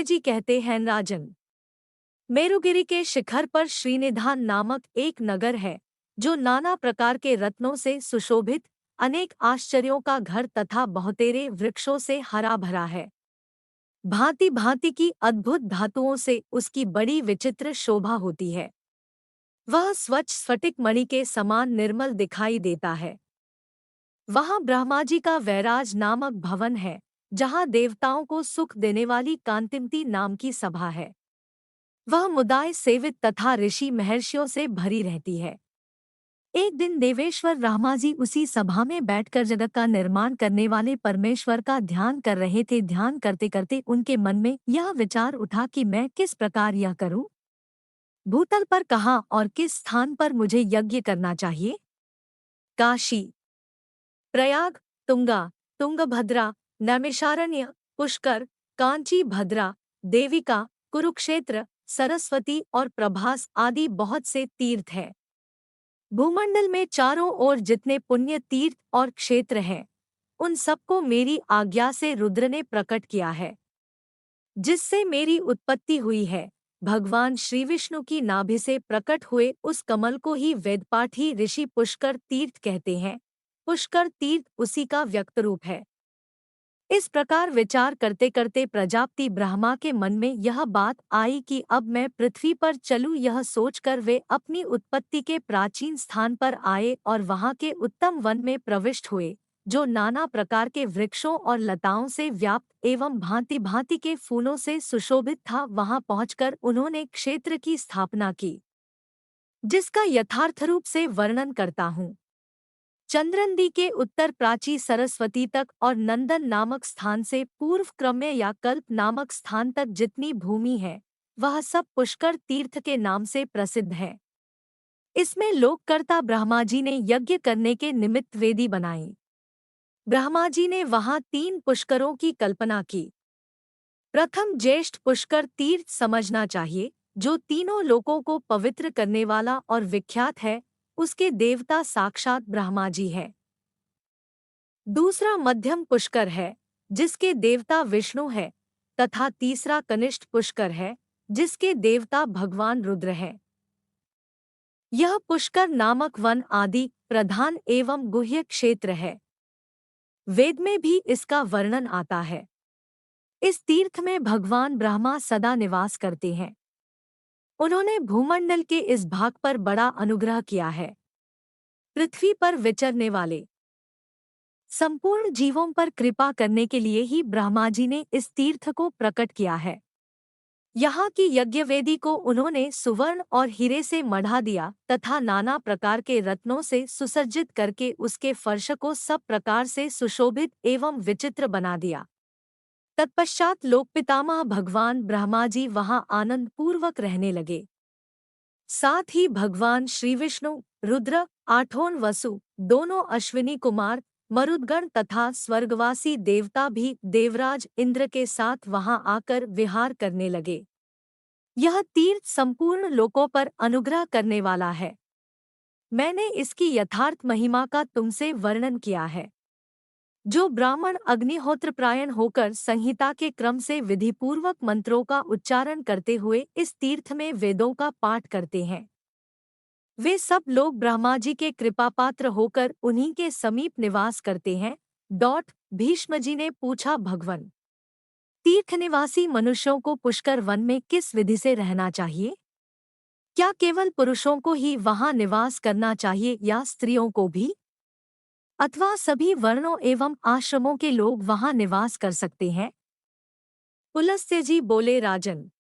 जी कहते हैं, राजन, मेरुगिरी के शिखर पर श्रीनिधान नामक एक नगर है जो नाना प्रकार के रत्नों से सुशोभित, अनेक आश्चर्यों का घर तथा बहुतेरे वृक्षों से हरा भरा है। भांति भांति की अद्भुत धातुओं से उसकी बड़ी विचित्र शोभा होती है। वह स्वच्छ स्फटिक मणि के समान निर्मल दिखाई देता है। वहाँ ब्रह्माजी का वैराज नामक भवन है, जहाँ देवताओं को सुख देने वाली कांतिमती नाम की सभा है। वह मुदाय सेवित तथा ऋषि महर्षियों से भरी रहती है। एक दिन देवेश्वर ब्रह्माजी उसी सभा में बैठकर जगत का निर्माण करने वाले परमेश्वर का ध्यान कर रहे थे। ध्यान करते करते उनके मन में यह विचार उठा कि मैं किस प्रकार यह करूं? भूतल पर कहाँ और किस स्थान पर मुझे यज्ञ करना चाहिए? काशी, प्रयाग, तुंगा, तुंगभद्रा, नैमिषारण्य, पुष्कर, कांची भद्रा, देविका, कुरुक्षेत्र, सरस्वती और प्रभास आदि बहुत से तीर्थ हैं। भूमंडल में चारों ओर जितने पुण्य तीर्थ और क्षेत्र हैं, उन सबको मेरी आज्ञा से रुद्र ने प्रकट किया है, जिससे मेरी उत्पत्ति हुई है। भगवान श्री विष्णु की नाभि से प्रकट हुए उस कमल को ही वेदपाठी ऋषि पुष्कर तीर्थ कहते हैं। पुष्कर तीर्थ उसी का व्यक्त रूप है। इस प्रकार विचार करते करते प्रजापति ब्रह्मा के मन में यह बात आई कि अब मैं पृथ्वी पर चलूं। यह सोचकर वे अपनी उत्पत्ति के प्राचीन स्थान पर आए और वहां के उत्तम वन में प्रविष्ट हुए, जो नाना प्रकार के वृक्षों और लताओं से व्याप्त एवं भांति भांति के फूलों से सुशोभित था। वहां पहुंचकर उन्होंने क्षेत्र की स्थापना की, जिसका यथार्थ रूप से वर्णन करता हूँ। चंद्रनदी के उत्तर प्राची सरस्वती तक और नंदन नामक स्थान से पूर्व क्रम्य या कल्प नामक स्थान तक जितनी भूमि है, वह सब पुष्कर तीर्थ के नाम से प्रसिद्ध है। इसमें लोककर्ता ब्रह्माजी ने यज्ञ करने के निमित्त वेदी बनाई। ब्रह्माजी ने वहां 3 पुष्करों की कल्पना की। प्रथम ज्येष्ठ पुष्कर तीर्थ समझना चाहिए, जो तीनों लोकों को पवित्र करने वाला और विख्यात है। उसके देवता साक्षात ब्रह्माजी है। दूसरा मध्यम पुष्कर है, जिसके देवता विष्णु है, तथा तीसरा कनिष्ठ पुष्कर है, जिसके देवता भगवान रुद्र है। यह पुष्कर नामक वन आदि प्रधान एवं गुह्य क्षेत्र है। वेद में भी इसका वर्णन आता है। इस तीर्थ में भगवान ब्रह्मा सदा निवास करते हैं। उन्होंने भूमंडल के इस भाग पर बड़ा अनुग्रह किया है। पृथ्वी पर विचरने वाले संपूर्ण जीवों पर कृपा करने के लिए ही ब्रह्माजी ने इस तीर्थ को प्रकट किया है। यहाँ की यज्ञवेदी को उन्होंने सुवर्ण और हीरे से मढ़ा दिया तथा नाना प्रकार के रत्नों से सुसज्जित करके उसके फर्श को सब प्रकार से सुशोभित एवं विचित्र बना दिया। तत्पश्चात लोकपितामह भगवान ब्रह्माजी वहाँ आनंद पूर्वक रहने लगे। साथ ही भगवान श्री विष्णु, रुद्र, आठों वसु, दोनों अश्विनी कुमार, मरुदगण तथा स्वर्गवासी देवता भी देवराज इंद्र के साथ वहां आकर विहार करने लगे। यह तीर्थ संपूर्ण लोकों पर अनुग्रह करने वाला है। मैंने इसकी यथार्थ महिमा का तुमसे वर्णन किया है। जो ब्राह्मण अग्निहोत्र प्रायण होकर संहिता के क्रम से विधिपूर्वक मंत्रों का उच्चारण करते हुए इस तीर्थ में वेदों का पाठ करते हैं, वे सब लोग ब्रह्माजी के कृपापात्र होकर उन्हीं के समीप निवास करते हैं। भीष्मजी ने पूछा, भगवन, तीर्थ निवासी मनुष्यों को पुष्कर वन में किस विधि से रहना चाहिए? क्या केवल पुरुषों को ही वहां निवास करना चाहिए या स्त्रियों को भी, अथवा सभी वर्णों एवं आश्रमों के लोग वहां निवास कर सकते हैं? पुलस्त्य जी बोले, राजन,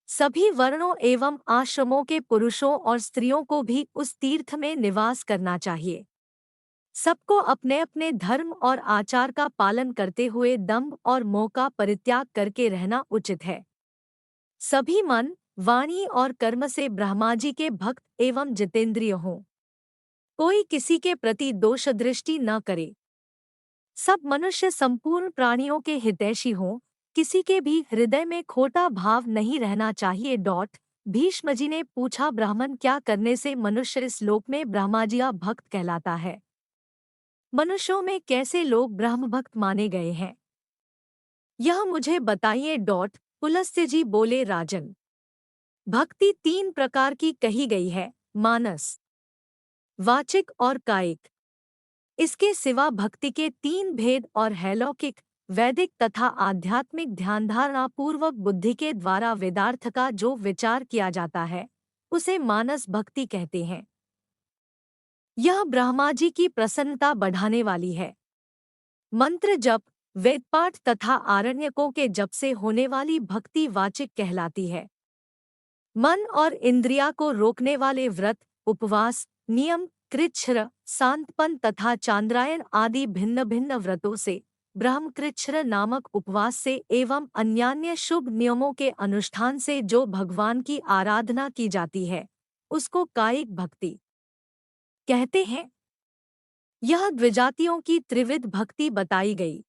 सभी वर्णों एवं आश्रमों के पुरुषों और स्त्रियों को भी उस तीर्थ में निवास करना चाहिए। सबको अपने अपने धर्म और आचार का पालन करते हुए दंभ और मोह का परित्याग करके रहना उचित है। सभी मन, वाणी और कर्म से ब्रह्माजी के भक्त एवं जितेंद्रिय हों। कोई किसी के प्रति दोष दृष्टि न करे। सब मनुष्य संपूर्ण प्राणियों के हितैषी हों। किसी के भी हृदय में खोटा भाव नहीं रहना चाहिए। भीष्मजी ने पूछा, ब्राह्मण, क्या करने से मनुष्य इस लोक में ब्रह्माजिया भक्त कहलाता है? मनुष्यों में कैसे लोग ब्रह्म भक्त माने गए हैं, यह मुझे बताइए। पुलस्त्य जी बोले, राजन, भक्ति 3 प्रकार की कही गई है, मानस, वाचिक और कायिक। इसके सिवा भक्ति के 3 भेद और है, लौकिक, वैदिक तथा आध्यात्मिक। ध्यानधारणा पूर्वक बुद्धि के द्वारा वेदार्थ का जो विचार किया जाता है उसे मानस भक्ति कहते हैं। यह ब्रह्मा जी की प्रसन्नता बढ़ाने वाली है। मंत्र जप, वेदपाठ तथा आरण्यकों के जप से होने वाली भक्ति वाचिक कहलाती है। मन और इंद्रिया को रोकने वाले व्रत, उपवास, नियम, कृच्छ्र, सांतपन तथा चांद्रायण आदि भिन्न भिन्न व्रतों से, ब्रह्मकृच्छ्र नामक उपवास से एवं अन्यान्य शुभ नियमों के अनुष्ठान से जो भगवान की आराधना की जाती है उसको कायिक भक्ति कहते हैं। यह द्विजातियों की त्रिविध भक्ति बताई गई।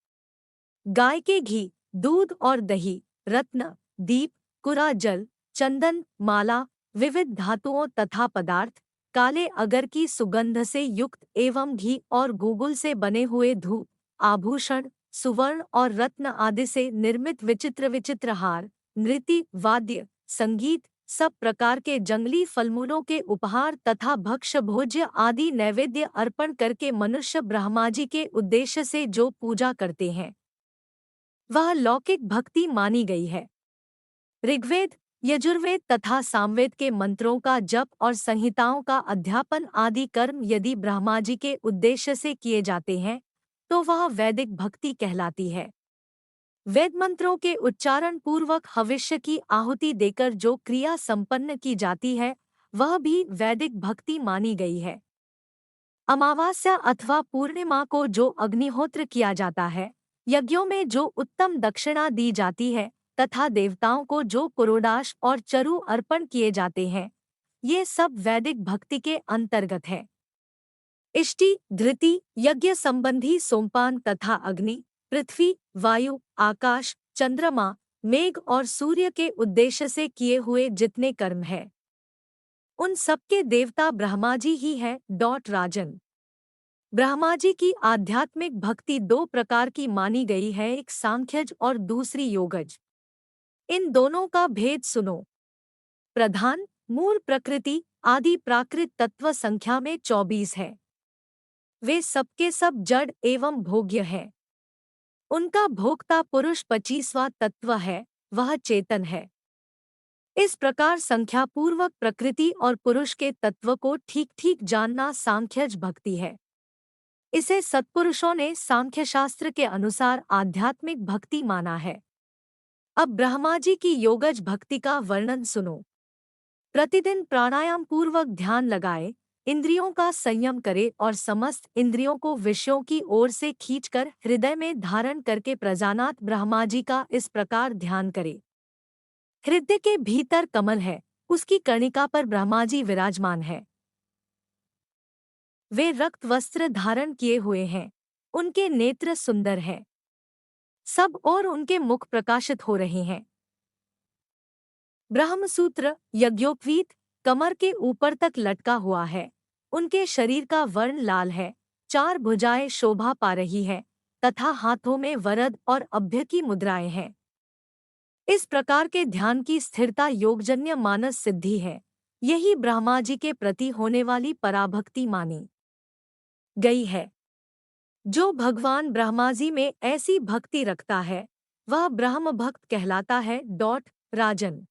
गाय के घी, दूध और दही, रत्न, दीप, कुरा जल, चंदन, माला, विविध धातुओं तथा पदार्थ, काले अगर की सुगंध से युक्त एवं घी और गूगुल से बने हुए धूप, आभूषण, सुवर्ण और रत्न आदि से निर्मित विचित्र विचित्र हार, नृत्य, वाद्य, संगीत, सब प्रकार के जंगली फलमूलों के उपहार तथा भक्ष्य भोज्य आदि नैवेद्य अर्पण करके मनुष्य ब्रह्मा जी के उद्देश्य से जो पूजा करते हैं वह लौकिक भक्ति मानी गई है। ऋग्वेद, यजुर्वेद तथा सामवेद के मंत्रों का जप और संहिताओं का अध्यापन आदि कर्म यदि ब्रह्मा जी के उद्देश्य से किए जाते हैं तो वह वैदिक भक्ति कहलाती है। वेद मंत्रों के उच्चारण पूर्वक भविष्य की आहुति देकर जो क्रिया संपन्न की जाती है वह भी वैदिक भक्ति मानी गई है। अमावास्या अथवा पूर्णिमा को जो अग्निहोत्र किया जाता है, यज्ञों में जो उत्तम दक्षिणा दी जाती है तथा देवताओं को जो पुरोडाश और चरु अर्पण किए जाते हैं, ये सब वैदिक भक्ति के अंतर्गत है। इष्टि, धृति, यज्ञ संबंधी सोमपान तथा अग्नि, पृथ्वी, वायु, आकाश, चंद्रमा, मेघ और सूर्य के उद्देश्य से किए हुए जितने कर्म हैं उन सबके देवता ब्रह्मा जी ही है। राजन, ब्रह्मा जी की आध्यात्मिक भक्ति 2 प्रकार की मानी गई है, एक सांख्यज और दूसरी योगज। इन दोनों का भेद सुनो। प्रधान, मूल, प्रकृति आदि प्राकृत तत्व संख्या में 24 है। वे सबके सब जड़ एवं भोग्य है। उनका भोक्ता पुरुष 25वां तत्व है, वह चेतन है। इस प्रकार संख्या पूर्वक प्रकृति और पुरुष के तत्व को ठीक ठीक जानना सांख्यज भक्ति है। इसे सत्पुरुषों ने सांख्य शास्त्र के अनुसार आध्यात्मिक भक्ति माना है। अब ब्रह्मा जी की योगज भक्ति का वर्णन सुनो। प्रतिदिन प्राणायाम पूर्वक ध्यान लगाए, इंद्रियों का संयम करे और समस्त इंद्रियों को विषयों की ओर से खींचकर हृदय में धारण करके प्रजानाथ ब्रह्मा जी का इस प्रकार ध्यान करे। हृदय के भीतर कमल है, उसकी कर्णिका पर ब्रह्मा जी विराजमान है। वे रक्त वस्त्र धारण किए हुए हैं, उनके नेत्र सुंदर हैं, सब और उनके मुख प्रकाशित हो रहे हैं। ब्रह्मसूत्र यज्ञोपवीत कमर के ऊपर तक लटका हुआ है। उनके शरीर का वर्ण लाल है, 4 भुजाएं शोभा पा रही है तथा हाथों में वरद और अभ्य की मुद्राएं हैं। इस प्रकार के ध्यान की स्थिरता योगजन्य मानस सिद्धि है। यही ब्रह्मा जी के प्रति होने वाली पराभक्ति मानी गई है। जो भगवान ब्रह्मा जी में ऐसी भक्ति रखता है वह ब्रह्म भक्त कहलाता है। राजन,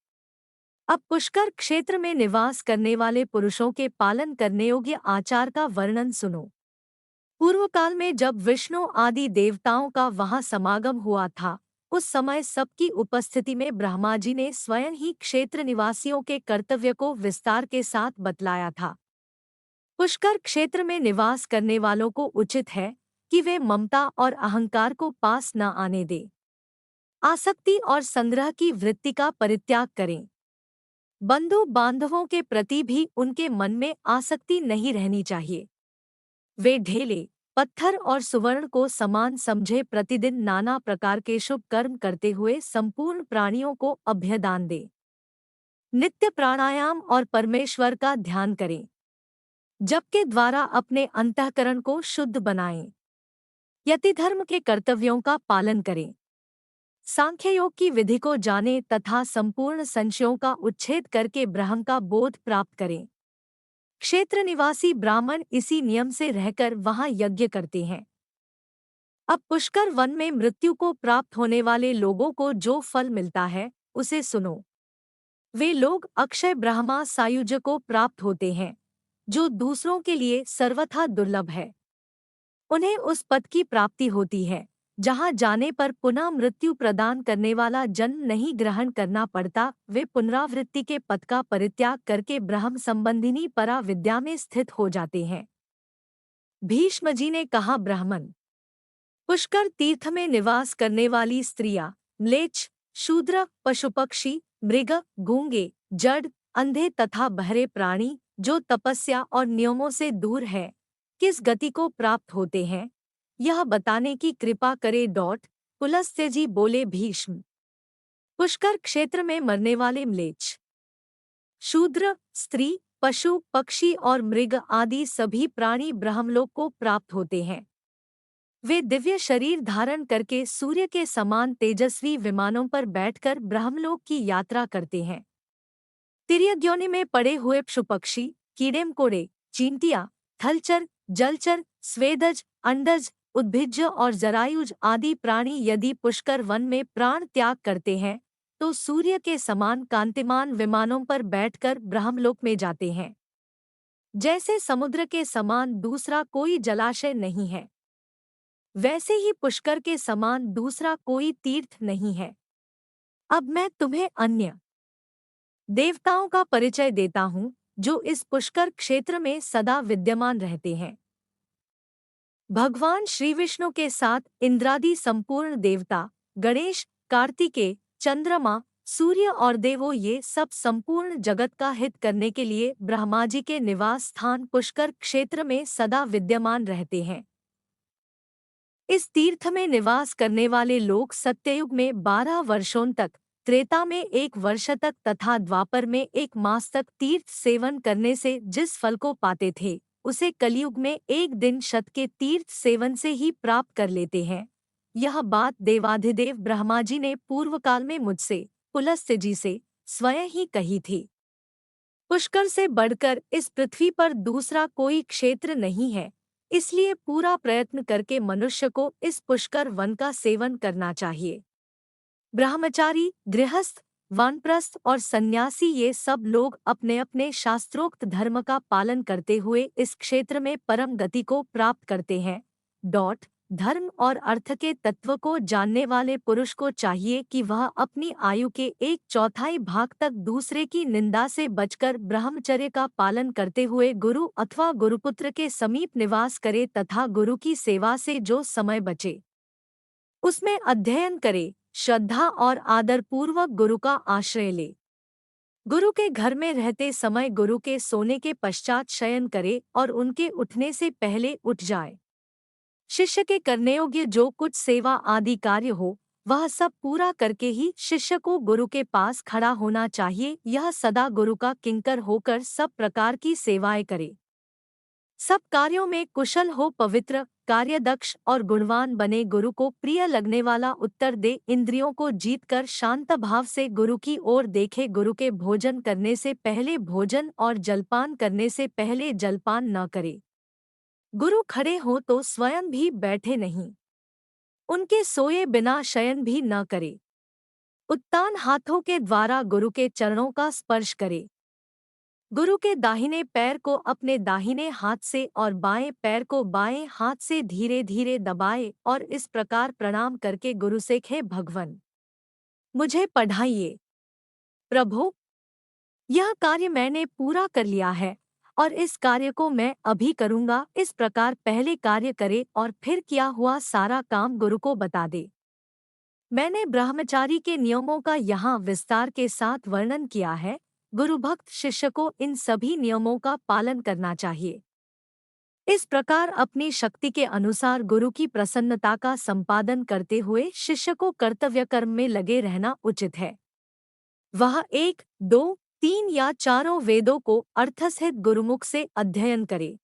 अब पुष्कर क्षेत्र में निवास करने वाले पुरुषों के पालन करने योग्य आचार का वर्णन सुनो। पूर्व काल में जब विष्णु आदि देवताओं का वहां समागम हुआ था, उस समय सबकी उपस्थिति में ब्रह्मा जी ने स्वयं ही क्षेत्र निवासियों के कर्तव्य को विस्तार के साथ बतलाया था। पुष्कर क्षेत्र में निवास करने वालों को उचित है कि वे ममता और अहंकार को पास न आने दें, आसक्ति और संग्रह की वृत्ति का परित्याग करें। बंधु बांधवों के प्रति भी उनके मन में आसक्ति नहीं रहनी चाहिए। वे ढेले, पत्थर और सुवर्ण को समान समझे प्रतिदिन नाना प्रकार के शुभ कर्म करते हुए संपूर्ण प्राणियों को अभ्यदान दें। नित्य प्राणायाम और परमेश्वर का ध्यान करें, जप के द्वारा अपने अंतःकरण को शुद्ध बनाएं। यतिधर्म के कर्तव्यों का पालन करें। सांख्ययोग की विधि को जाने तथा संपूर्ण संशयों का उच्छेद करके ब्रह्म का बोध प्राप्त करें। क्षेत्र निवासी ब्राह्मण इसी नियम से रहकर वहां यज्ञ करते हैं। अब पुष्कर वन में मृत्यु को प्राप्त होने वाले लोगों को जो फल मिलता है उसे सुनो। वे लोग अक्षय ब्रह्मा सायुज्य को प्राप्त होते हैं, जो दूसरों के लिए सर्वथा दुर्लभ है। उन्हें उस पद की प्राप्ति होती है जहां जाने पर पुनः मृत्यु प्रदान करने वाला जन्म नहीं ग्रहण करना पड़ता। वे पुनरावृत्ति के पद का परित्याग करके ब्रह्म संबंधिनी परा विद्या में स्थित हो जाते हैं। भीष्म जी ने कहा, ब्राह्मण, पुष्कर तीर्थ में निवास करने वाली स्त्रियां, म्लेच्छ, शूद्र, पशुपक्षी, मृग, गूंगे, जड़, अंधे तथा बहरे प्राणी जो तपस्या और नियमों से दूर है, किस गति को प्राप्त होते हैं, यह बताने की कृपा करे। पुलस्त्य जी बोले, भीष्म, पुष्कर क्षेत्र में मरने वाले म्लेच्छ, शूद्र, स्त्री, पशु, पक्षी और मृग आदि सभी प्राणी ब्रह्मलोक को प्राप्त होते हैं। वे दिव्य शरीर धारण करके सूर्य के समान तेजस्वी विमानों पर बैठकर ब्रह्मलोक की यात्रा करते हैं। तिर्यग्योनि में पड़े हुए पशुपक्षी, कीड़े मकोड़े, चींटियां, थलचर, जलचर, स्वेदज, अंडज, उद्भिज्ज और जरायुज आदि प्राणी यदि पुष्कर वन में प्राण त्याग करते हैं तो सूर्य के समान कांतिमान विमानों पर बैठकर ब्रह्मलोक में जाते हैं। जैसे समुद्र के समान दूसरा कोई जलाशय नहीं है, वैसे ही पुष्कर के समान दूसरा कोई तीर्थ नहीं है। अब मैं तुम्हें अन्य देवताओं का परिचय देता हूँ जो इस पुष्कर क्षेत्र में सदा विद्यमान रहते हैं। भगवान श्री विष्णु के साथ इंद्रादि संपूर्ण देवता, गणेश, कार्तिकेय, चंद्रमा, सूर्य और देवों, ये सब संपूर्ण जगत का हित करने के लिए ब्रह्मा जी के निवास स्थान पुष्कर क्षेत्र में सदा विद्यमान रहते हैं। इस तीर्थ में निवास करने वाले लोग सत्ययुग में 12 वर्षों तक, त्रेता में 1 वर्ष तक तथा द्वापर में 1 मास तक तीर्थ सेवन करने से जिस फल को पाते थे उसे कलयुग में 1 दिन शत के तीर्थ सेवन से ही प्राप्त कर लेते हैं। यह बात देवाधिदेव ब्रह्मा जी ने पूर्व काल में मुझसे, पुलस्त्य जी से स्वयं ही कही थी। पुष्कर से बढ़कर इस पृथ्वी पर दूसरा कोई क्षेत्र नहीं है, इसलिए पूरा प्रयत्न करके मनुष्य को इस पुष्कर वन का सेवन करना चाहिए। ब्रह्मचारी, गृहस्थ, वानप्रस्थ और सन्यासी ये सब लोग अपने अपने शास्त्रोक्त धर्म का पालन करते हुए इस क्षेत्र में परम गति को प्राप्त करते हैं। धर्म और अर्थ के तत्व को जानने वाले पुरुष को चाहिए कि वह अपनी आयु के 1/4 भाग तक दूसरे की निंदा से बचकर ब्रह्मचर्य का पालन करते हुए गुरु अथवा गुरुपुत्र के समीप निवास करे तथा गुरु की सेवा से जो समय बचे उसमें अध्ययन करे, श्रद्धा और आदर पूर्वक गुरु का आश्रय ले। गुरु के घर में रहते समय गुरु के सोने के पश्चात शयन करे और उनके उठने से पहले उठ जाए। शिष्य के करने योग्य जो कुछ सेवा आदि कार्य हो वह सब पूरा करके ही शिष्य को गुरु के पास खड़ा होना चाहिए। यह सदा गुरु का किंकर होकर सब प्रकार की सेवाएं करे, सब कार्यों में कुशल हो, पवित्र, कार्यदक्ष और गुणवान बने, गुरु को प्रिय लगने वाला उत्तर दे, इंद्रियों को जीतकर शांत भाव से गुरु की ओर देखे, गुरु के भोजन करने से पहले भोजन और जलपान करने से पहले जलपान न करे। गुरु खड़े हो तो स्वयं भी बैठे नहीं, उनके सोए बिना शयन भी न करे। उत्तान हाथों के द्वारा गुरु के चरणों का स्पर्श करे। गुरु के दाहिने पैर को अपने दाहिने हाथ से और बाएं पैर को बाएं हाथ से धीरे धीरे दबाए और इस प्रकार प्रणाम करके गुरु से कहे, भगवन, मुझे पढ़ाइए। प्रभु, यह कार्य मैंने पूरा कर लिया है और इस कार्य को मैं अभी करूँगा। इस प्रकार पहले कार्य करे और फिर किया हुआ सारा काम गुरु को बता दे। मैंने ब्रह्मचारी के नियमों का यहाँ विस्तार के साथ वर्णन किया है। गुरु भक्त शिष्य को इन सभी नियमों का पालन करना चाहिए। इस प्रकार अपनी शक्ति के अनुसार गुरु की प्रसन्नता का संपादन करते हुए शिष्य को कर्तव्य कर्म में लगे रहना उचित है। वह 1, 2, 3 या चारों वेदों को अर्थसहित गुरुमुख से अध्ययन करे,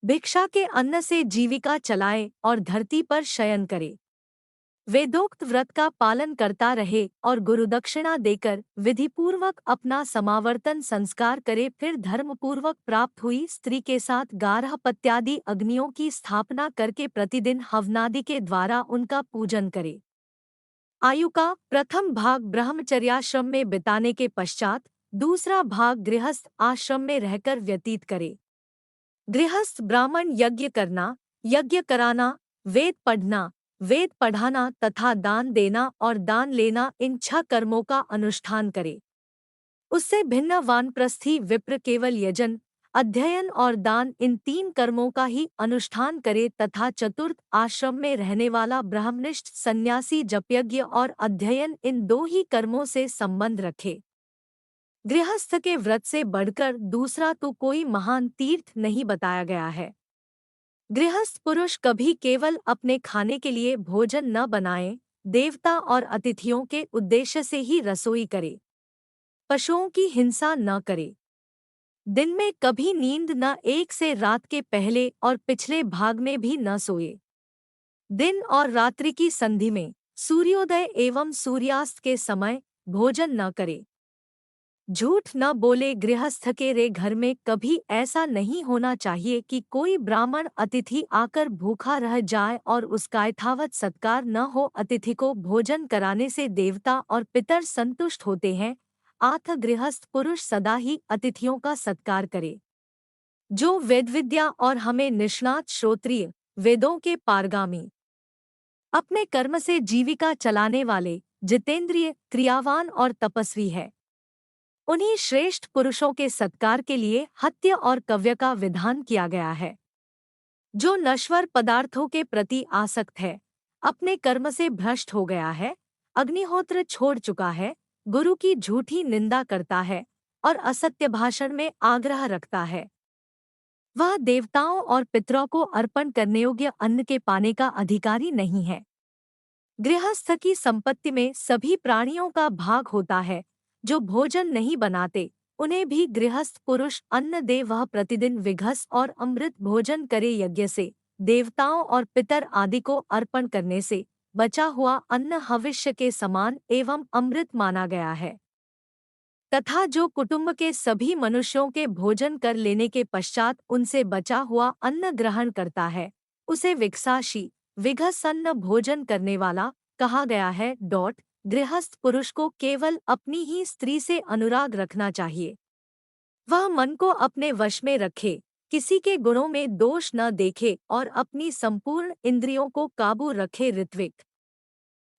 भिक्षा के अन्न से जीविका चलाए और धरती पर शयन करे। वेदोक्त व्रत का पालन करता रहे और गुरुदक्षिणा देकर विधिपूर्वक अपना समावर्तन संस्कार करे, फिर धर्मपूर्वक प्राप्त हुई स्त्री के साथ गार्हपत्यादि अग्नियों की स्थापना करके प्रतिदिन हवनादि के द्वारा उनका पूजन करे। आयु का प्रथम भाग ब्रह्मचर्याश्रम में बिताने के पश्चात दूसरा भाग गृहस्थ आश्रम में रहकर व्यतीत करे। गृहस्थ ब्राह्मण यज्ञ करना, यज्ञ कराना, वेद पढ़ना, वेद पढ़ाना तथा दान देना और दान लेना, इन 6 कर्मों का अनुष्ठान करे। उससे भिन्न वानप्रस्थी विप्र केवल यजन, अध्ययन और दान, इन 3 कर्मों का ही अनुष्ठान करे तथा चतुर्थ आश्रम में रहने वाला ब्रह्मनिष्ठ सन्यासी जपयज्ञ और अध्ययन, इन 2 ही कर्मों से संबंध रखे। गृहस्थ के व्रत से बढ़कर दूसरा तो कोई महान तीर्थ नहीं बताया गया है। गृहस्थ पुरुष कभी केवल अपने खाने के लिए भोजन न बनाए, देवता और अतिथियों के उद्देश्य से ही रसोई करे। पशुओं की हिंसा न करे। दिन में कभी नींद न, एक से रात के पहले और पिछले भाग में भी न सोए। दिन और रात्रि की संधि में, सूर्योदय एवं सूर्यास्त के समय भोजन न करे। झूठ न बोले। गृहस्थ के रे घर में कभी ऐसा नहीं होना चाहिए कि कोई ब्राह्मण अतिथि आकर भूखा रह जाए और उसका यथावत सत्कार न हो। अतिथि को भोजन कराने से देवता और पितर संतुष्ट होते हैं। आथ गृहस्थ पुरुष सदा ही अतिथियों का सत्कार करे। जो वेदविद्या और हमें निष्णात श्रोत्रिय, वेदों के पारगामी, अपने कर्म से जीविका चलाने वाले, जितेंद्रिय, क्रियावान और तपस्वी है, उन्हीं श्रेष्ठ पुरुषों के सत्कार के लिए हत्या और कव्य का विधान किया गया है। जो नश्वर पदार्थों के प्रति आसक्त है, अपने कर्म से भ्रष्ट हो गया है, अग्निहोत्र छोड़ चुका है, गुरु की झूठी निंदा करता है और असत्य भाषण में आग्रह रखता है, वह देवताओं और पितरों को अर्पण करने योग्य अन्न के पाने का अधिकारी नहीं है। गृहस्थ की संपत्ति में सभी प्राणियों का भाग होता है। जो भोजन नहीं बनाते, उन्हें भी गृहस्थ पुरुष अन्न दे। वह प्रतिदिन विघस और अमृत भोजन करे। यज्ञ से, देवताओं और पितर आदि को अर्पण करने से बचा हुआ अन्न हविष्य के समान एवं अमृत माना गया है। तथा जो कुटुंब के सभी मनुष्यों के भोजन कर लेने के पश्चात उनसे बचा हुआ अन्न ग्रहण करता है, उसे विघसाशी, विघसन्न भोजन करने वाला कहा गया है। गृहस्थ पुरुष को केवल अपनी ही स्त्री से अनुराग रखना चाहिए। वह मन को अपने वश में रखे, किसी के गुणों में दोष न देखे और अपनी संपूर्ण इंद्रियों को काबू रखे। ऋत्विक,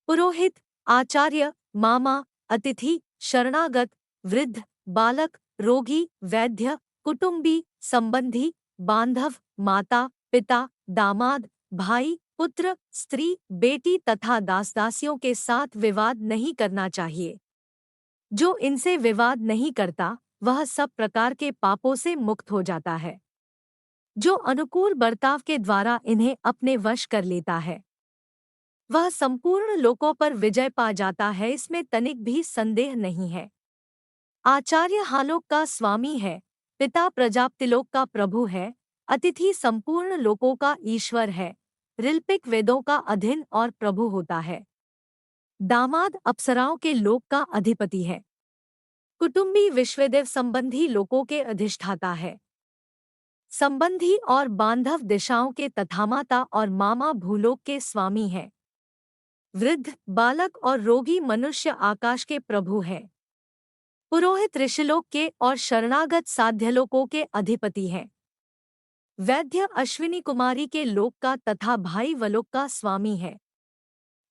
पुरोहित, आचार्य, मामा, अतिथि, शरणागत, वृद्ध, बालक, रोगी, वैद्य, कुटुंबी, संबंधी, बांधव, माता, पिता, दामाद, भाई, पुत्र, स्त्री, बेटी तथा दास-दासियों के साथ विवाद नहीं करना चाहिए। जो इनसे विवाद नहीं करता, वह सब प्रकार के पापों से मुक्त हो जाता है। जो अनुकूल बर्ताव के द्वारा इन्हें अपने वश कर लेता है, वह संपूर्ण लोकों पर विजय पा जाता है, इसमें तनिक भी संदेह नहीं है। आचार्य हालोक का स्वामी है, पिता प्रजापतिलोक का प्रभु है, अतिथि संपूर्ण लोकों का ईश्वर है, ऋल्पिक वेदों का अधीन और प्रभु होता है, दामाद अप्सराओं के लोक का अधिपति है, कुटुंबी विश्वदेव संबंधी लोकों के अधिष्ठाता है, संबंधी और बांधव दिशाओं के तथा माता और मामा भूलोक के स्वामी है, वृद्ध, बालक और रोगी मनुष्य आकाश के प्रभु है, पुरोहित ऋषिलोक के और शरणागत साध्यलोकों के अधिपति हैं, वैद्य अश्विनी कुमारी के लोक का तथा भाई वलोक का स्वामी है,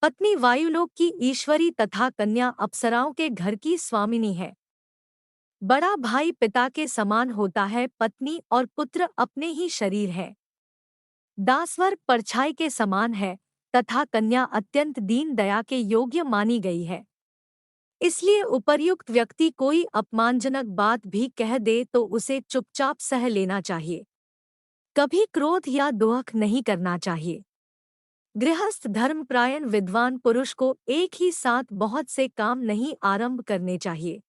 पत्नी वायुलोक की ईश्वरी तथा कन्या अप्सराओं के घर की स्वामिनी है, बड़ा भाई पिता के समान होता है, पत्नी और पुत्र अपने ही शरीर है, दासवर परछाई के समान है तथा कन्या अत्यंत दीन दया के योग्य मानी गई है। इसलिए उपर्युक्त व्यक्ति कोई अपमानजनक बात भी कह दे तो उसे चुपचाप सह लेना चाहिए, कभी क्रोध या दोहक नहीं करना चाहिए। गृहस्थ धर्मप्रायण विद्वान पुरुष को एक ही साथ बहुत से काम नहीं आरंभ करने चाहिए।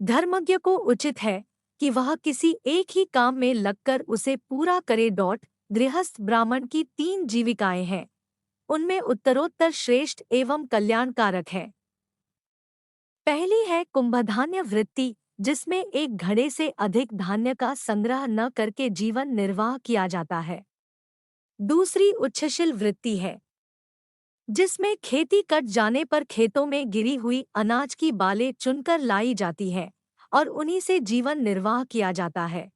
धर्मज्ञ को उचित है कि वह किसी एक ही काम में लगकर उसे पूरा करे। गृहस्थ ब्राह्मण की 3 जीविकाएं हैं, उनमें उत्तरोत्तर श्रेष्ठ एवं कल्याणकारक है। पहली है कुंभधान्य वृत्ति, जिसमें एक घड़े से अधिक धान्य का संग्रह न करके जीवन निर्वाह किया जाता है। दूसरी उच्छृंखल वृत्ति है, जिसमें खेती कट जाने पर खेतों में गिरी हुई अनाज की बालें चुनकर लाई जाती है और उन्हीं से जीवन निर्वाह किया जाता है।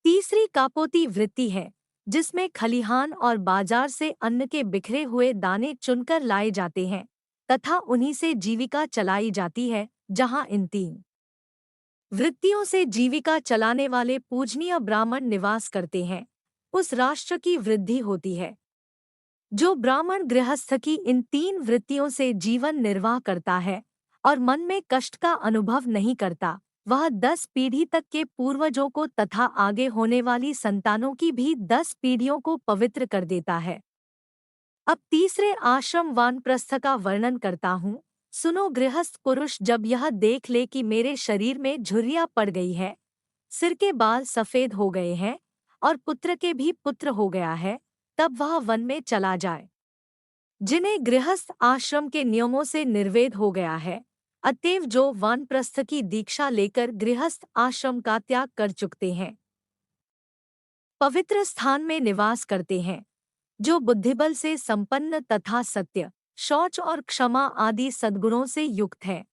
तीसरी कापोती वृत्ति है, जिसमें खलिहान और बाजार से अन्न के बिखरे हुए दाने चुनकर लाए जाते हैं तथा उन्हीं से जीविका चलाई जाती है। जहां इन तीन वृत्तियों से जीविका चलाने वाले पूजनीय ब्राह्मण निवास करते हैं, उस राष्ट्र की वृद्धि होती है। जो ब्राह्मण गृहस्थ की इन तीन वृत्तियों से जीवन निर्वाह करता है और मन में कष्ट का अनुभव नहीं करता, वह 10 पीढ़ी तक के पूर्वजों को तथा आगे होने वाली संतानों की भी 10 पीढ़ियों को पवित्र कर देता है। अब तीसरे आश्रम वानप्रस्थ का वर्णन करता हूँ। सुनो गृहस्थ पुरुष, जब यह देख ले कि मेरे शरीर में झुर्रियाँ पड़ गई है, सिर के बाल सफ़ेद हो गए हैं और पुत्र के भी पुत्र हो गया है, तब वह वन में चला जाए। जिन्हें गृहस्थ आश्रम के नियमों से निर्वेद हो गया है, अतएव जो वानप्रस्थ की दीक्षा लेकर गृहस्थ आश्रम का त्याग कर चुकते हैं, पवित्र स्थान में निवास करते हैं, जो बुद्धिबल से संपन्न तथा सत्य, शौच और क्षमा आदि सद्गुणों से युक्त है,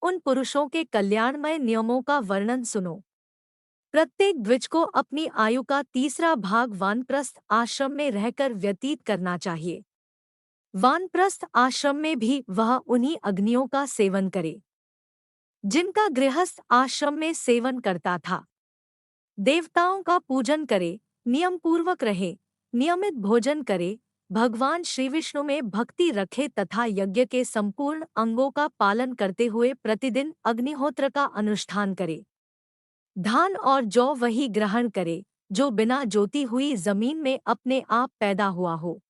उन पुरुषों के कल्याणमय नियमों का वर्णन सुनो। प्रत्येक द्विज को अपनी आयु का तीसरा भाग वानप्रस्थ आश्रम में रहकर व्यतीत करना चाहिए। वानप्रस्थ आश्रम में भी वह उन्हीं अग्नियों का सेवन करे जिनका गृहस्थ आश्रम में सेवन करता था। देवताओं का पूजन करे, नियम पूर्वक रहे, नियमित भोजन करे, भगवान श्री विष्णु में भक्ति रखे तथा यज्ञ के संपूर्ण अंगों का पालन करते हुए प्रतिदिन अग्निहोत्र का अनुष्ठान करे। धान और जौ वही ग्रहण करे जो बिना जोती हुई जमीन में अपने आप पैदा हुआ हो।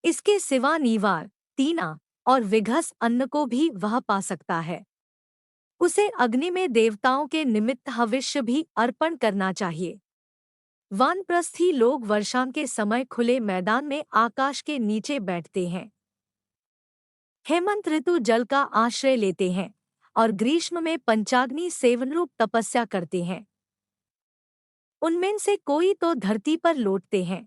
इसके सिवा नीवार, तीना और विघस अन्न को भी वह पा सकता है। उसे अग्नि में देवताओं के निमित्त हविष्य भी अर्पण करना चाहिए। वानप्रस्थी लोग वर्षा के समय खुले मैदान में आकाश के नीचे बैठते हैं। हेमंत ऋतु जल का आश्रय लेते हैं और ग्रीष्म में पंचाग्नि सेवनरूप तपस्या करते हैं। उनमें से कोई तो धरती पर लौटते हैं,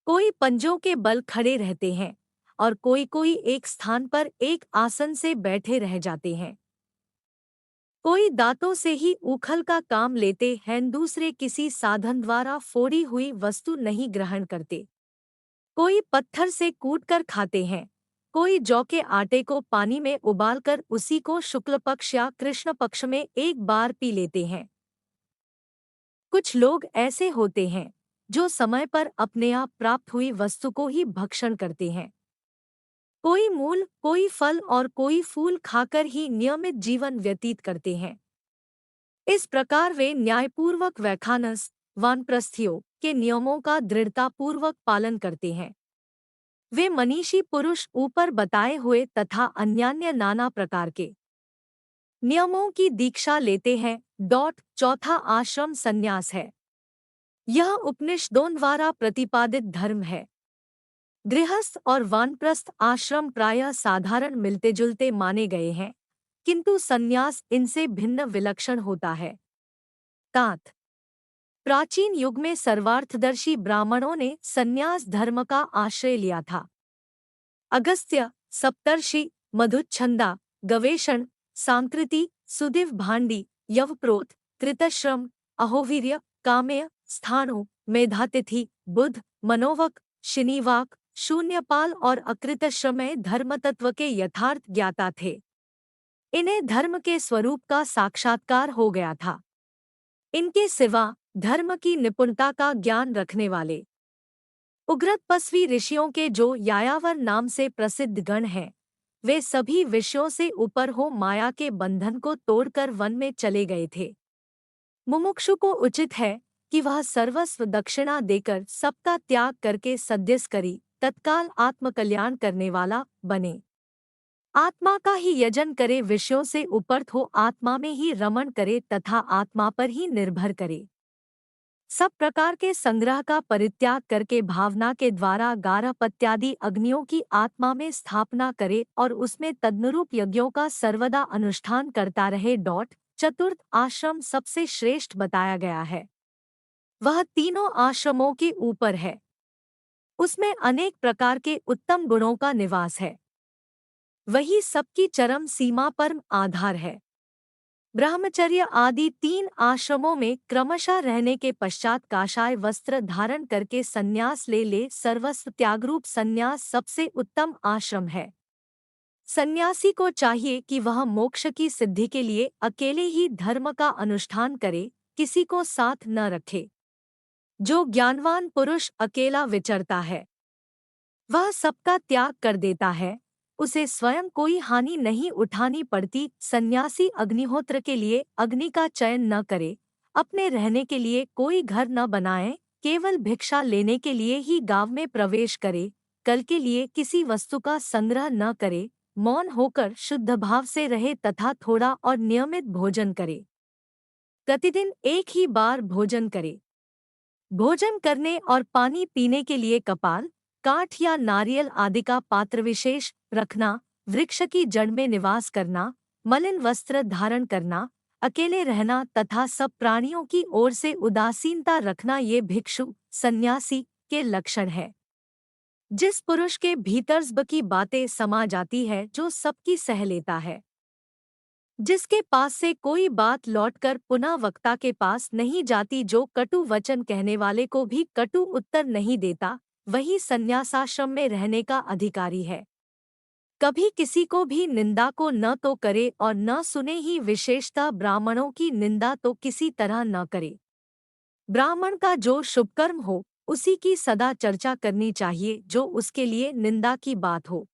कोई पंजों के बल खड़े रहते हैं और कोई एक स्थान पर एक आसन से बैठे रह जाते हैं। कोई दांतों से ही उखल का काम लेते हैं, दूसरे किसी साधन द्वारा फोड़ी हुई वस्तु नहीं ग्रहण करते। कोई पत्थर से कूटकर खाते हैं, कोई जौ के आटे को पानी में उबालकर उसी को शुक्ल पक्ष या कृष्ण पक्ष में एक बार पी लेते हैं। कुछ लोग ऐसे होते हैं जो समय पर अपने आप प्राप्त हुई वस्तु को ही भक्षण करते हैं। कोई मूल, कोई फल और कोई फूल खाकर ही नियमित जीवन व्यतीत करते हैं। इस प्रकार वे न्यायपूर्वक वैखानस वानप्रस्थियों के नियमों का दृढ़तापूर्वक पालन करते हैं। वे मनीषी पुरुष ऊपर बताए हुए तथा अन्यान्य नाना प्रकार के नियमों की दीक्षा लेते हैं। चौथा आश्रम संन्यास है। यह उपनिषदों द्वारा प्रतिपादित धर्म है। गृहस्थ और वानप्रस्थ आश्रम प्रायः साधारण मिलते जुलते माने गए हैं, किंतु संन्यास इनसे भिन्न विलक्षण होता है। तात प्राचीन युग में सर्वार्थदर्शी ब्राह्मणों ने संन्यास धर्म का आश्रय लिया था। अगस्त्य, सप्तर्षि, मधुच्छंदा, गवेषण, सांकृति, सुदिव भांडी, यवप्रोत, कृतश्रम, अहोवीर्य, कामेय, स्थाणु, मेधातिथि, बुध, मनोवक, शिनीवाक, शून्यपाल और अकृतश्रमय धर्मतत्व के यथार्थ ज्ञाता थे। इन्हें धर्म के स्वरूप का साक्षात्कार हो गया था। इनके सिवा धर्म की निपुणता का ज्ञान रखने वाले उग्रतपस्वी ऋषियों के जो यायावर नाम से प्रसिद्ध गण हैं, वे सभी विषयों से ऊपर हो माया के बंधन को तोड़कर वन में चले गए थे। मुमुक्षु को उचित है कि वह सर्वस्व दक्षिणा देकर सबका त्याग करके सद्यस्करी तत्काल आत्मकल्याण करने वाला बने। आत्मा का ही यजन करे, विषयों से उपरत हो आत्मा में ही रमण करे तथा आत्मा पर ही निर्भर करे। सब प्रकार के संग्रह का परित्याग करके भावना के द्वारा गारहपत्यादि अग्नियों की आत्मा में स्थापना करे और उसमें तदनुरूप यज्ञों का सर्वदा अनुष्ठान करता रहे। चतुर्थ आश्रम सबसे श्रेष्ठ बताया गया है। वह तीनों आश्रमों के ऊपर है। उसमें अनेक प्रकार के उत्तम गुणों का निवास है। वही सबकी चरम सीमा पर आधार है। ब्रह्मचर्य आदि तीन आश्रमों में क्रमशः रहने के पश्चात काषाय वस्त्र धारण करके संन्यास ले सर्वस्व त्यागरूप संन्यास सबसे उत्तम आश्रम है। सन्यासी को चाहिए कि वह मोक्ष की सिद्धि के लिए अकेले ही धर्म का अनुष्ठान करे, किसी को साथ न रखे। जो ज्ञानवान पुरुष अकेला विचरता है वह सबका त्याग कर देता है, उसे स्वयं कोई हानि नहीं उठानी पड़ती। सन्यासी अग्निहोत्र के लिए अग्नि का चयन न करे, अपने रहने के लिए कोई घर न बनाए, केवल भिक्षा लेने के लिए ही गांव में प्रवेश करे, कल के लिए किसी वस्तु का संग्रह न करे, मौन होकर शुद्ध भाव से रहे तथा थोड़ा और नियमित भोजन करे। प्रतिदिन एक ही बार भोजन करे। भोजन करने और पानी पीने के लिए कपाल, काठ या नारियल आदि का पात्र विशेष रखना, वृक्ष की जड़ में निवास करना, मलिन वस्त्र धारण करना, अकेले रहना तथा सब प्राणियों की ओर से उदासीनता रखना ये भिक्षु सन्यासी के लक्षण है। जिस पुरुष के भीतर ज़्ब की बातें समा जाती है, जो सबकी सह लेता है, जिसके पास से कोई बात लौटकर पुनः वक्ता के पास नहीं जाती, जो कटु वचन कहने वाले को भी कटु उत्तर नहीं देता, वही संन्यासाश्रम में रहने का अधिकारी है। कभी किसी को भी निंदा को न तो करे और न सुने ही, विशेषतः ब्राह्मणों की निंदा तो किसी तरह न करे। ब्राह्मण का जो शुभकर्म हो उसी की सदा चर्चा करनी चाहिए, जो उसके लिए निंदा की बात हो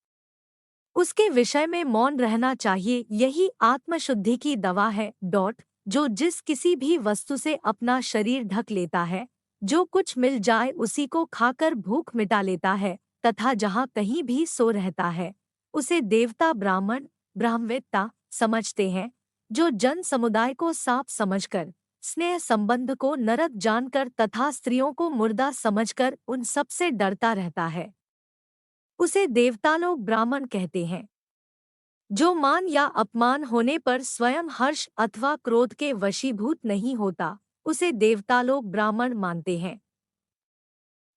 उसके विषय में मौन रहना चाहिए। यही आत्मशुद्धि की दवा है। जो जिस किसी भी वस्तु से अपना शरीर ढक लेता है, जो कुछ मिल जाए उसी को खाकर भूख मिटा लेता है तथा जहाँ कहीं भी सो रहता है, उसे देवता ब्राह्मण ब्राह्मवेत्ता समझते हैं। जो जन समुदाय को सांप समझकर, स्नेह संबंध को नरक जानकर तथा स्त्रियों को मुर्दा समझकर उन सब से डरता रहता है, उसे देवता लोग ब्राह्मण कहते हैं। जो मान या अपमान होने पर स्वयं हर्ष अथवा क्रोध के वशीभूत नहीं होता, उसे देवता लोग ब्राह्मण मानते हैं।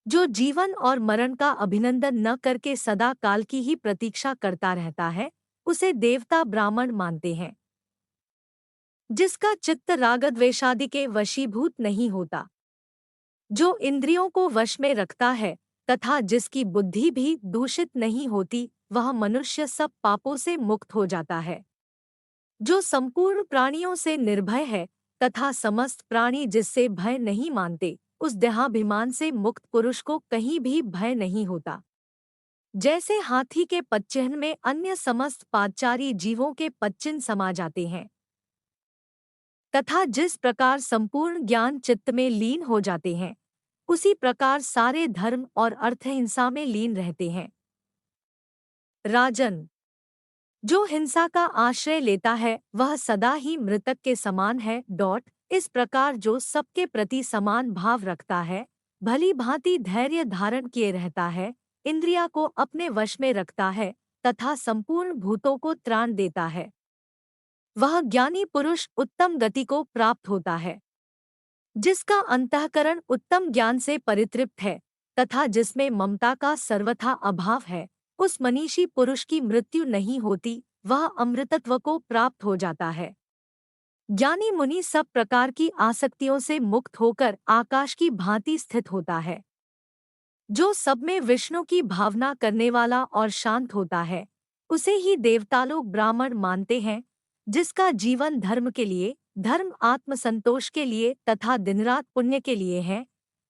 जो जीवन और मरण का अभिनंदन न करके सदा काल की ही प्रतीक्षा करता रहता है, उसे देवता ब्राह्मण मानते हैं। जिसका चित्त रागद्वेषादि के वशीभूत नहीं होता, जो इंद्रियों को वश में रखता है तथा जिसकी बुद्धि भी दूषित नहीं होती, वह मनुष्य सब पापों से मुक्त हो जाता है। जो संपूर्ण प्राणियों से निर्भय है तथा समस्त प्राणी जिससे भय नहीं मानते, उस देहाभिमान से मुक्त पुरुष को कहीं भी भय नहीं होता। जैसे हाथी के पदचिह्न में अन्य समस्त पादचारी जीवों के पदचिह्न समा जाते हैं, तथा जिस प्रकार संपूर्ण ज्ञान चित्त में लीन हो जाते हैं, उसी प्रकार सारे धर्म और अर्थ हिंसा में लीन रहते हैं। राजन, जो हिंसा का आश्रय लेता है वह सदा ही मृतक के समान है। इस प्रकार जो सबके प्रति समान भाव रखता है, भली भांति धैर्य धारण किए रहता है, इंद्रिया को अपने वश में रखता है तथा संपूर्ण भूतों को त्राण देता है, वह ज्ञानी पुरुष उत्तम गति को प्राप्त होता है। जिसका अंतःकरण उत्तम ज्ञान से परितृप्त है तथा जिसमें ममता का सर्वथा अभाव है, उस मनीषी पुरुष की मृत्यु नहीं होती, वह अमृतत्व को प्राप्त हो जाता है। ज्ञानी मुनि सब प्रकार की आसक्तियों से मुक्त होकर आकाश की भांति स्थित होता है। जो सब में विष्णु की भावना करने वाला और शांत होता है, उसे ही देवता लोग ब्राह्मण मानते हैं। जिसका जीवन धर्म के लिए, धर्म आत्मसंतोष के लिए तथा दिनरात पुण्य के लिए है,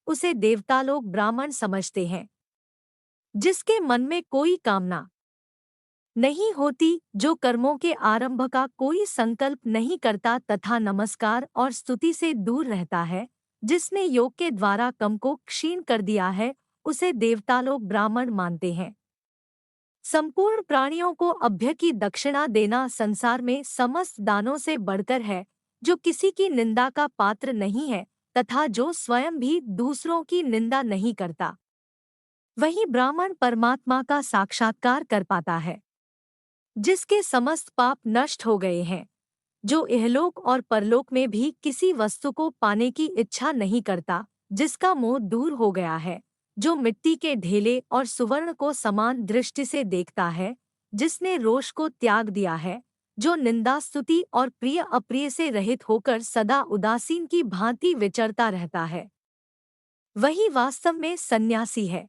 उसे देवता लोग ब्राह्मण समझते हैं। जिसके मन में कोई कामना नहीं होती, जो कर्मों के आरंभ का कोई संकल्प नहीं करता तथा नमस्कार और स्तुति से दूर रहता है, जिसने योग के द्वारा कम को क्षीण कर दिया है, उसे देवता लोग ब्राह्मण मानते हैं। संपूर्ण प्राणियों को अभ्य की दक्षिणा देना संसार में समस्त दानों से बढ़कर है। जो किसी की निंदा का पात्र नहीं है तथा जो स्वयं भी दूसरों की निंदा नहीं करता। वही ब्राह्मण परमात्मा का साक्षात्कार कर पाता है, जिसके समस्त पाप नष्ट हो गए हैं, जो इहलोक और परलोक में भी किसी वस्तु को पाने की इच्छा नहीं करता, जिसका मोह दूर हो गया है, जो मिट्टी के ढेले और सुवर्ण को समान दृष्टि से देखता है, जिसने रोष को त्याग दिया है, जो निंदा स्तुति और प्रिय अप्रिय से रहित होकर सदा उदासीन की भांति विचरता रहता है, वही वास्तव में सन्यासी है।